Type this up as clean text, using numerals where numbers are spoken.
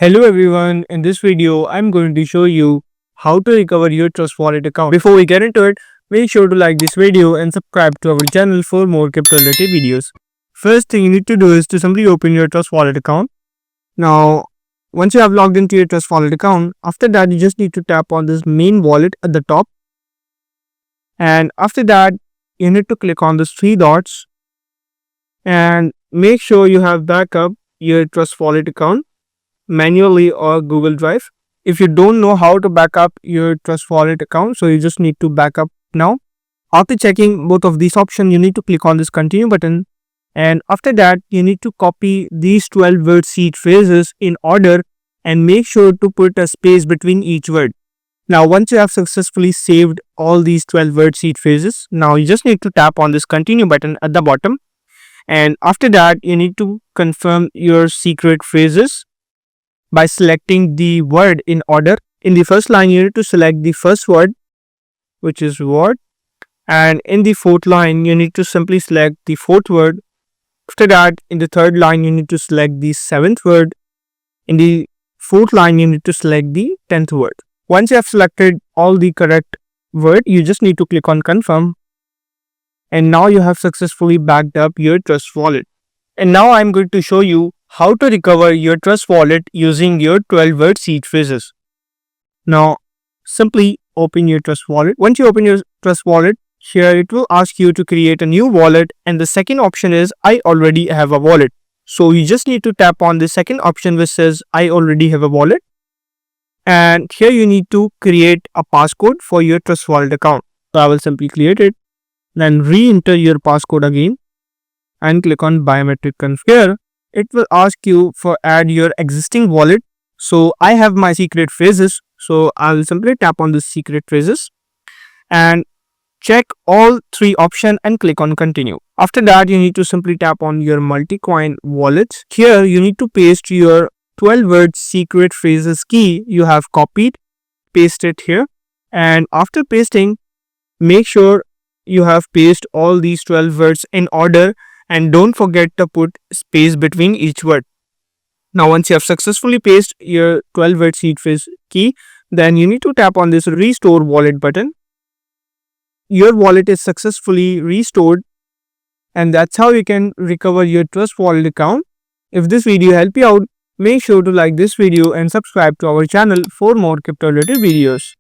Hello everyone, in this video I'm going to show you how to recover your Trust Wallet account. Before we get into it, make sure to like this video and subscribe to our channel for more crypto related videos. First thing you need to do is to simply open your Trust Wallet account. Now, once you have logged into your Trust Wallet account, after that you just need to tap on this main wallet at the top, and after that you need to click on these three dots and make sure you have backup your Trust Wallet account manually or Google Drive. If you don't know how to back up your Trust Wallet account, so you just need to back up now. After checking both of these options, you need to click on this continue button, and after that you need to copy these 12 word seed phrases in order and make sure to put a space between each word. Now once you have successfully saved all these 12 word seed phrases, now you just need to tap on this continue button at the bottom, and after that you need to confirm your secret phrases by selecting the word in order. In the first line, you need to select the first word, which is word, and in the fourth line, you need to simply select the fourth word. After that, in the third line, you need to select the seventh word. In the fourth line, you need to select the 10th word. Once you have selected all the correct word, you just need to click on confirm, and now you have successfully backed up your Trust Wallet. And now I'm going to show you how to recover your Trust Wallet using your 12 word seed phrases. Now, simply open your Trust Wallet. Once you open your Trust Wallet, here it will ask you to create a new wallet, and the second option is I already have a wallet. So you just need to tap on the second option which says I already have a wallet, and here you need to create a passcode for your Trust Wallet account. So I will simply create it, then re-enter your passcode again and click on biometric confirm. Here it will ask you for add your existing wallet. So I have my secret phrases, so I will simply tap on the secret phrases and check all three options and click on continue. After that you need to simply tap on your multi-coin wallet. Here you need to paste your 12 word secret phrases key you have copied, paste it here, and after pasting, make sure you have pasted all these 12 words in order, and don't forget to put space between each word. Now once you have successfully pasted your 12 word seed phrase key, then you need to tap on this restore wallet button. Your wallet is successfully restored, and that's how you can recover your Trust Wallet account. If this video helped you out, make sure to like this video and subscribe to our channel for more crypto related videos.